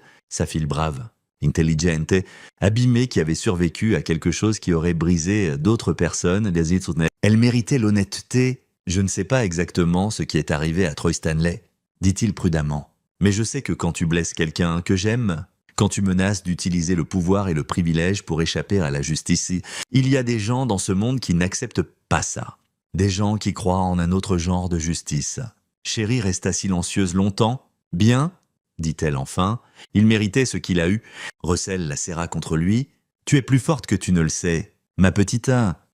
brave, intelligente, abîmée qui avait survécu à quelque chose qui aurait brisé d'autres personnes. Elle méritait l'honnêteté. Je ne sais pas exactement ce qui est arrivé à Troy Stanley, dit-il prudemment. Mais je sais que quand tu blesses quelqu'un que j'aime, quand tu menaces d'utiliser le pouvoir et le privilège pour échapper à la justice, il y a des gens dans ce monde qui n'acceptent pas ça. Des gens qui croient en un autre genre de justice. Sherry resta silencieuse longtemps. « Bien ?» dit-elle enfin. Il méritait ce qu'il a eu. Russell la serra contre lui. « Tu es plus forte que tu ne le sais. Ma petite,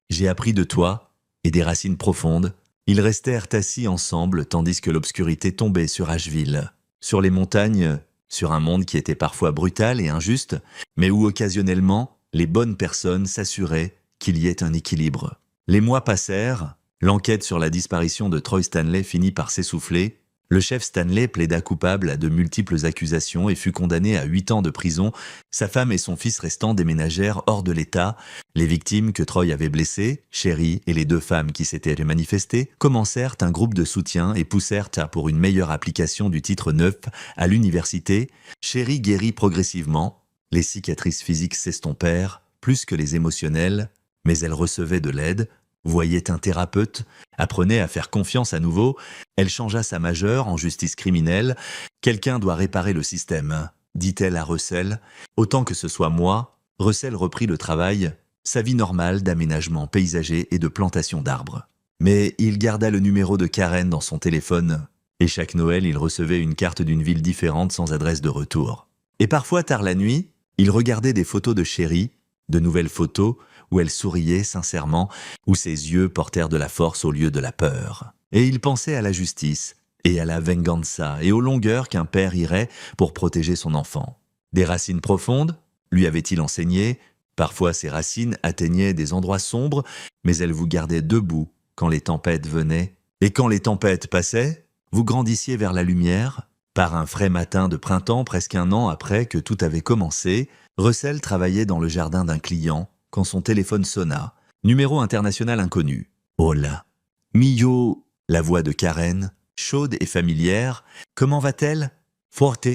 j'ai appris de toi et des racines profondes. » Ils restèrent assis ensemble tandis que l'obscurité tombait sur Asheville, sur les montagnes, sur un monde qui était parfois brutal et injuste, mais où occasionnellement les bonnes personnes s'assuraient qu'il y ait un équilibre. Les mois passèrent, l'enquête sur la disparition de Troy Stanley finit par s'essouffler. Le chef Stanley plaida coupable à de multiples accusations et fut condamné à 8 ans de prison. Sa femme et son fils restant déménagèrent hors de l'État. Les victimes que Troy avait blessées, Sherry et les 2 femmes qui s'étaient manifestées, commencèrent un groupe de soutien et poussèrent pour une meilleure application du titre 9 à l'université. Sherry guérit progressivement. Les cicatrices physiques s'estompèrent, plus que les émotionnelles, mais elle recevait de l'aide, voyait un thérapeute, apprenait à faire confiance à nouveau. Elle changea sa majeure en justice criminelle. « Quelqu'un doit réparer le système », dit-elle à Russell. « Autant que ce soit moi », Russell reprit le travail, sa vie normale d'aménagement paysager et de plantation d'arbres. Mais il garda le numéro de Karen dans son téléphone, et chaque Noël, il recevait une carte d'une ville différente sans adresse de retour. Et parfois, tard la nuit, il regardait des photos de Sherry, de nouvelles photos, où elle souriait sincèrement, où ses yeux portèrent de la force au lieu de la peur. Et il pensait à la justice, et à la venganza, et aux longueurs qu'un père irait pour protéger son enfant. Des racines profondes, lui avait-il enseigné. Parfois ces racines atteignaient des endroits sombres, mais elles vous gardaient debout quand les tempêtes venaient. Et quand les tempêtes passaient, vous grandissiez vers la lumière. Par un frais matin de printemps, presque 1 an après que tout avait commencé, Russell travaillait dans le jardin d'un client, quand son téléphone sonna. Numéro international inconnu. « Hola. »« Mio » la voix de Karen, chaude et familière. « Comment va-t-elle ?»« Forte. »«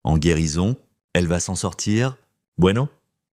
En guérison. Elle va s'en sortir. »« Bueno ?»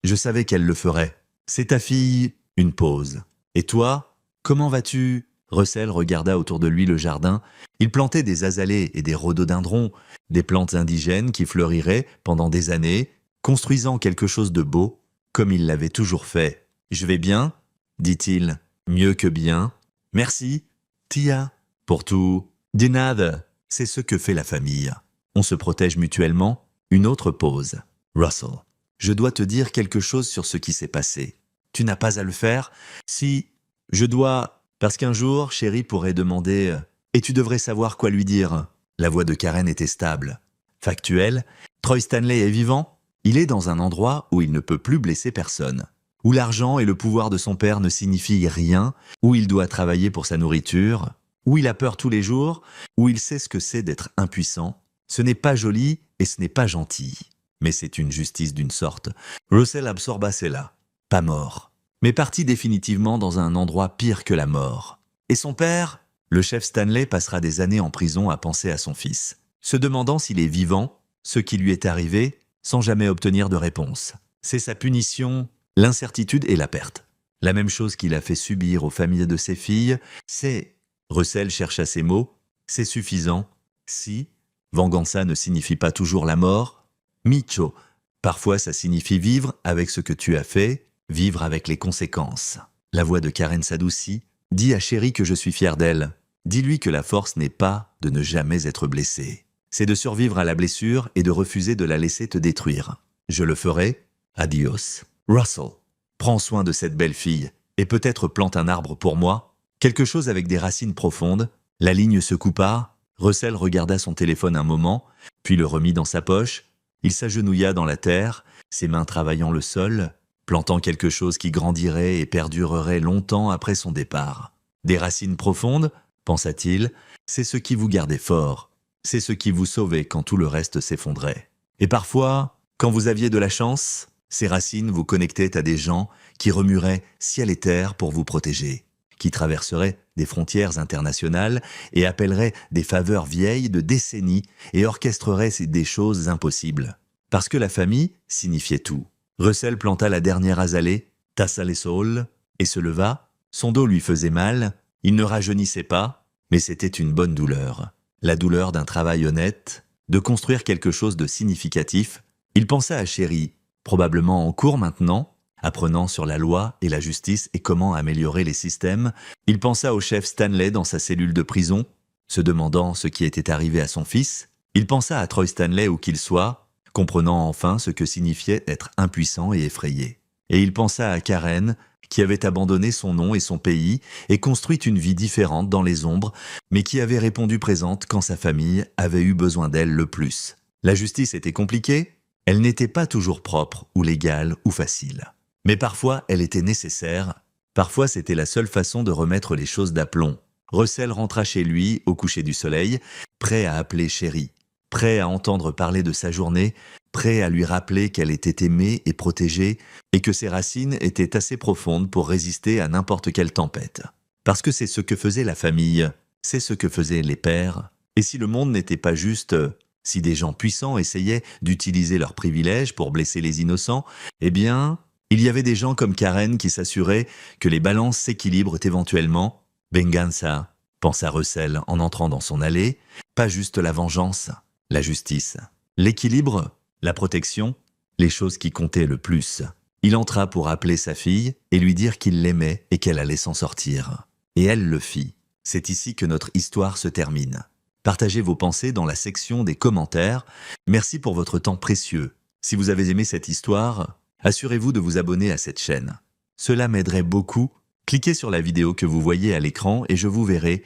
Je savais qu'elle le ferait. « C'est ta fille ?» Une pause. « Et toi ? Comment vas-tu ?» Russell regarda autour de lui le jardin. Il plantait des azalées et des rhododendrons, des plantes indigènes qui fleuriraient pendant des années, construisant quelque chose de beau, comme il l'avait toujours fait. « Je vais bien ?» dit-il. « Mieux que bien. »« Merci. Tia. » Pour tout. « De nada. » C'est ce que fait la famille. On se protège mutuellement. Une autre pause. « Russell, je dois te dire quelque chose sur ce qui s'est passé. Tu n'as pas à le faire. Si, je dois... Parce qu'un jour, Sherry pourrait demander « Et tu devrais savoir quoi lui dire ?» La voix de Karen était stable. Factuelle. « Troy Stanley est vivant. Il est dans un endroit où il ne peut plus blesser personne. Où l'argent et le pouvoir de son père ne signifient rien. Où il doit travailler pour sa nourriture. Où il a peur tous les jours. Où il sait ce que c'est d'être impuissant. Ce n'est pas joli et ce n'est pas gentil. Mais c'est une justice d'une sorte. » Russell absorba cela. Pas mort, mais parti définitivement dans un endroit pire que la mort. Et son père ? Le chef Stanley passera des années en prison à penser à son fils, se demandant s'il est vivant, ce qui lui est arrivé, sans jamais obtenir de réponse. C'est sa punition. l'incertitude et la perte. La même chose qu'il a fait subir aux familles de ses filles, c'est, Russell chercha ses mots, c'est suffisant, si, Venganza ne signifie pas toujours la mort, Micho, parfois ça signifie vivre avec ce que tu as fait, vivre avec les conséquences. La voix de Karen s'adoucit, dis à Chérie que je suis fier d'elle. Dis-lui que la force n'est pas de ne jamais être blessé. C'est de survivre à la blessure et de refuser de la laisser te détruire. Je le ferai. Adios. Russell, prends soin de cette belle fille et peut-être plante un arbre pour moi. Quelque chose avec des racines profondes. La ligne se coupa. Russell regarda son téléphone un moment, puis le remit dans sa poche. Il s'agenouilla dans la terre, ses mains travaillant le sol, plantant quelque chose qui grandirait et perdurerait longtemps après son départ. Des racines profondes, pensa-t-il, c'est ce qui vous gardait fort. C'est ce qui vous sauvait quand tout le reste s'effondrait. Et parfois, quand vous aviez de la chance, ces racines vous connectaient à des gens qui remueraient ciel et terre pour vous protéger, qui traverseraient des frontières internationales et appelleraient des faveurs vieilles de décennies et orchestreraient des choses impossibles. Parce que la famille signifiait tout. Russell planta la dernière azalée, tassa les saules, et se leva. Son dos lui faisait mal, il ne rajeunissait pas, mais c'était une bonne douleur. La douleur d'un travail honnête, de construire quelque chose de significatif. Il pensa à Chérie, probablement en cours maintenant, apprenant sur la loi et la justice et comment améliorer les systèmes. Il pensa au chef Stanley dans sa cellule de prison, se demandant ce qui était arrivé à son fils. Il pensa à Troy Stanley où qu'il soit, comprenant enfin ce que signifiait être impuissant et effrayé. Et il pensa à Karen, qui avait abandonné son nom et son pays et construit une vie différente dans les ombres, mais qui avait répondu présente quand sa famille avait eu besoin d'elle le plus. La justice était compliquée, elle n'était pas toujours propre ou légale ou facile. Mais parfois, elle était nécessaire, parfois c'était la seule façon de remettre les choses d'aplomb. Russell rentra chez lui au coucher du soleil, prêt à appeler Chérie, prêt à entendre parler de sa journée, prêt à lui rappeler qu'elle était aimée et protégée et que ses racines étaient assez profondes pour résister à n'importe quelle tempête. Parce que c'est ce que faisait la famille, c'est ce que faisaient les pères. Et si le monde n'était pas juste, si des gens puissants essayaient d'utiliser leurs privilèges pour blesser les innocents, eh bien, il y avait des gens comme Karen qui s'assuraient que les balances s'équilibrent éventuellement. Venganza, pensa Russell en entrant dans son allée, pas juste la vengeance, la justice. L'équilibre, la protection, les choses qui comptaient le plus. Il entra pour appeler sa fille et lui dire qu'il l'aimait et qu'elle allait s'en sortir. Et elle le fit. C'est ici que notre histoire se termine. Partagez vos pensées dans la section des commentaires. Merci pour votre temps précieux. Si vous avez aimé cette histoire, assurez-vous de vous abonner à cette chaîne. Cela m'aiderait beaucoup. Cliquez sur la vidéo que vous voyez à l'écran et je vous verrai.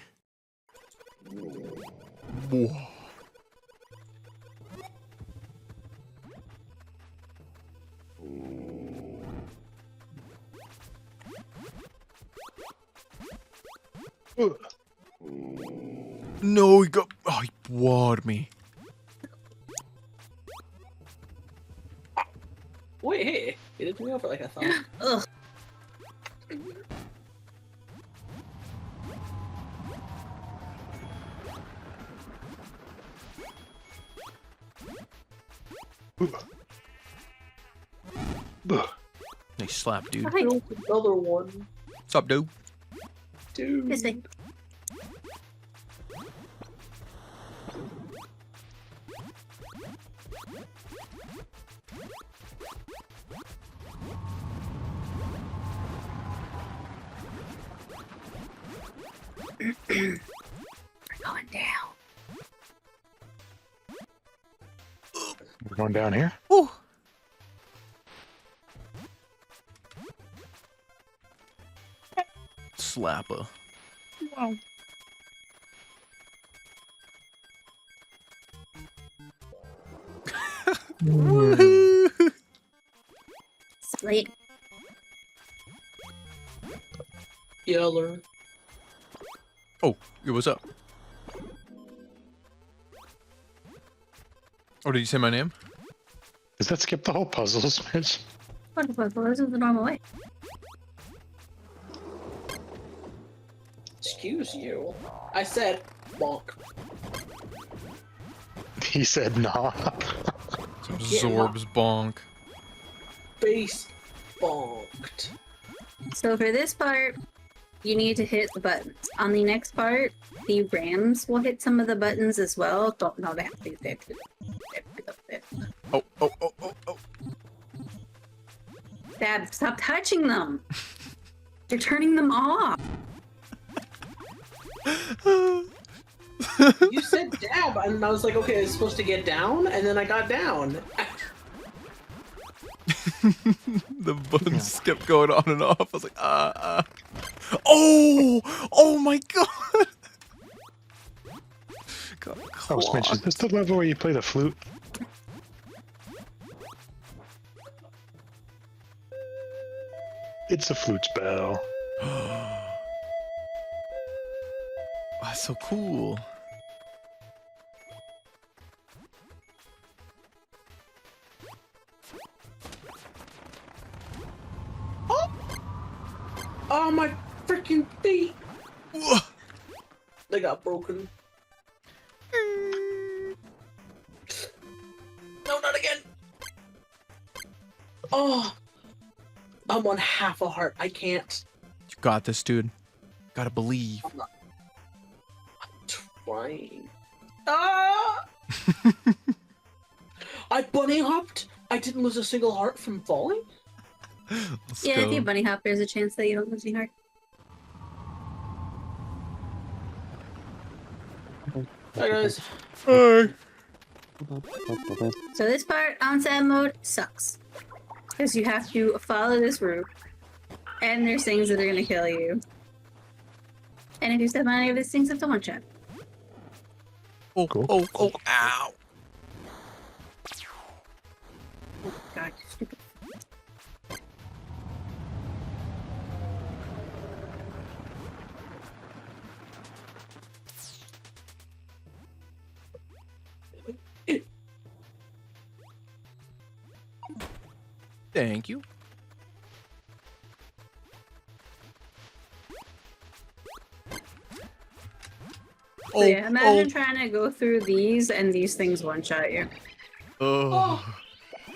No, he got. Oh, he ward me. Wait, hey, it didn't me over like I thought. Ugh. Nice slap, dude. Hi. Another one. What's up, dude? Dude. This way. We're going down. We're going down here? Woo. Slapper. Wow. Woohoo! Split. Yeller. Oh, yo, what's up? Oh, did you say my name? Does that skip the whole puzzle, Mitch? Wonderful. This is the normal way. Excuse you. I said bonk. He said nah. Some Yeah. Zorb's bonk. Face. bonked. So for this part, you need to hit the buttons. On the next part, the rams will hit some of the buttons as well. Don't know they have to do that. Oh, oh, oh, oh, oh. Dad, stop touching them. You're turning them off. You said dab, and I was like, okay, it's supposed to get down, and then I got down. The buttons kept going on and off. I was like, Oh! Oh my god! Got Oh, Smitch, is this the level where you play the flute? It's a flute spell. That's so cool. Oh, my freaking feet! Whoa. They got broken. No, not again! Oh! I'm on half a heart. I can't. You got this, dude. Gotta believe. I'm not trying. Ah! I bunny hopped. I didn't lose a single heart from falling. Let's Yeah, go. if you bunny hop, there's a chance that you don't lose any heart. Hi guys. Hey. So this part, onset mode, sucks. Because you have to follow this route. And there's things that are going to kill you. And if you step on any of these things, it's a one-shot. Oh, Cool. oh, oh, ow. Oh god, you stupid. Thank you. So yeah, imagine trying to go through these and these things one-shot you. Oh. Oh,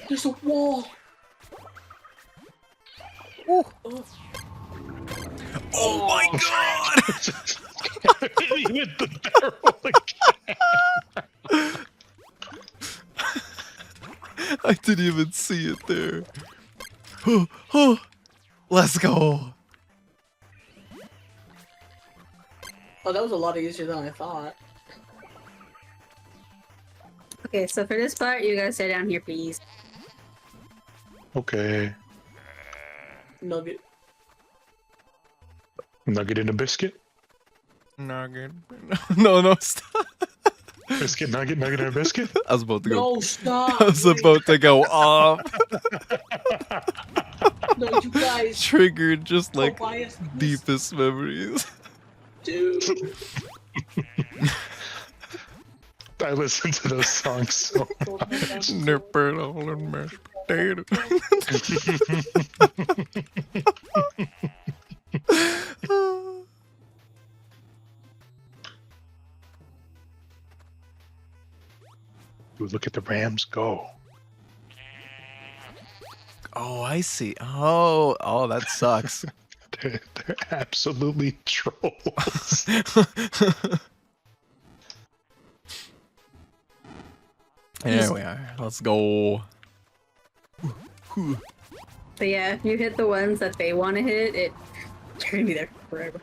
there's a wall. Oh. Oh. Oh my god! He hit the barrel again. I didn't even see it there. Oh, oh. Let's go. Oh, that was a lot easier than I thought. Okay, so for this part, you gotta stay down here, please. Okay. Nugget. Nugget in a biscuit? Nugget. No, stop. Biscuit, nugget, nugget in a biscuit? I was about to go. No, stop! I was about to go off. No, you guys. Triggered just like Tobias, please. deepest memories. Dude. I listen to those songs so Nipper all and mashed potato. Dude, look at the Rams go. Oh, I see. Oh, that sucks. They're absolutely trolls. There we are. Let's go. But yeah, if you hit the ones that they want to hit, you're gonna be there forever.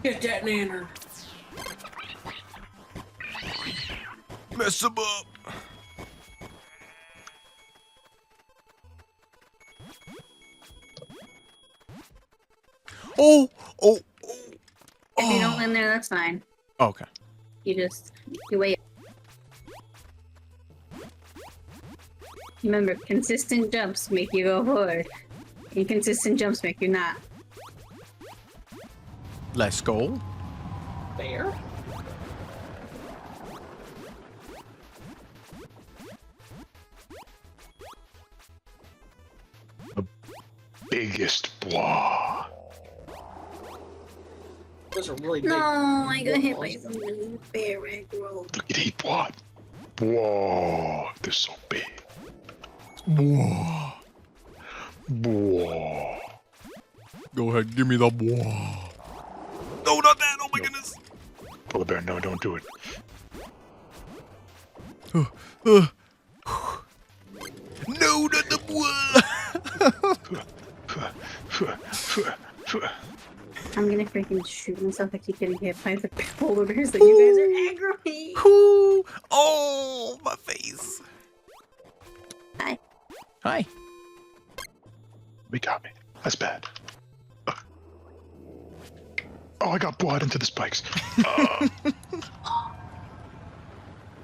Get that nanner. Mess him up. Oh. If you don't land there, that's fine. Okay. You wait. Remember, consistent jumps make you go forward. Inconsistent jumps make you not. Let's go. biggest bois. Those are really big. No, I got hit by some bear aggro. Look at he bois. Whoa, they're so big. Whoa. Whoa. Go ahead, give me the whoa. No, not that. Oh my goodness. Polar bear, no, don't do it. No, not the whoa. I'm gonna freaking shoot myself. I keep getting hit by the polar bears that you guys are aggroing. Ooh. Oh, my face. Hi. Hi. We got me. That's bad. Oh, I got blood into the spikes. I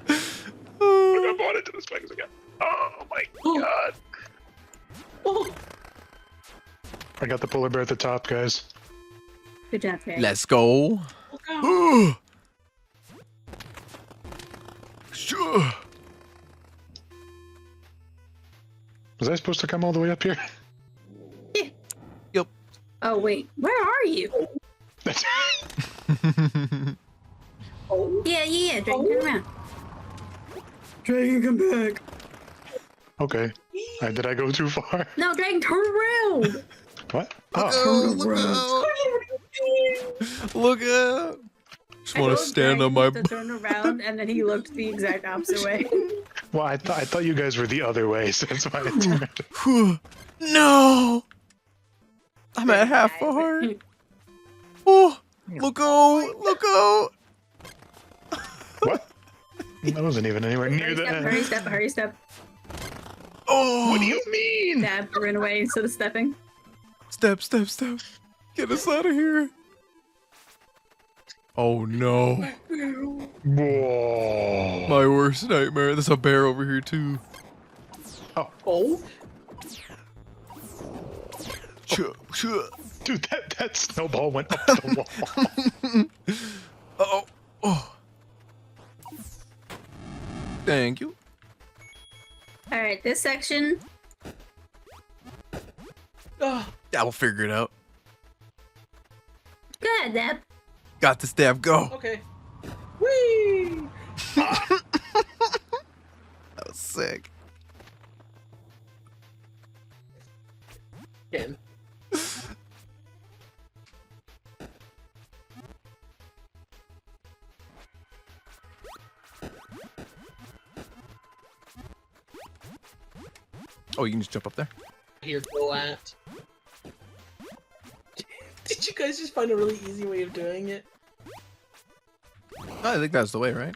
got blood into the spikes again. Oh my god. Oh, I got the polar bear at the top, guys. Good job, Trey. Let's go. look out. Sure. Was I supposed to come all the way up here? Yep. Oh wait, where are you? Oh, Yeah, Dragon, turn around. Dragon, come back. Okay. Did I go too far? No, Dragon, turn around. What? Oh, Oh. look out. Look out. Just I want to told stand on Dragon my. to turn around, and then he looked the exact opposite way. Well, I thought you guys were the other way, so that's why I turned. Whew. No. I'm at half a heart. Oh, look out. Look out. What? I wasn't even anywhere near Hurry that. step. Oh. What do you mean? Dab, run away instead of stepping. Step. Get us out of here. Oh no. Whoa. My worst nightmare. There's a bear over here too. oh. Sure. Dude, that snowball went up the wall. Oh. Thank you. All right, this section. Ah, Yeah, we'll figure it out. Go ahead, Dab. Got this, Dab. Go. okay. Whee! That was sick. Again. Oh, you can just jump up there. Here, go at. Did you guys just find a really easy way of doing it? I think that's the way, right?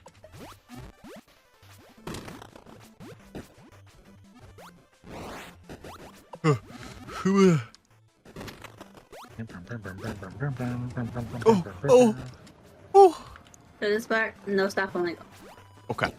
Oh. So this part, no stop, only go. Okay.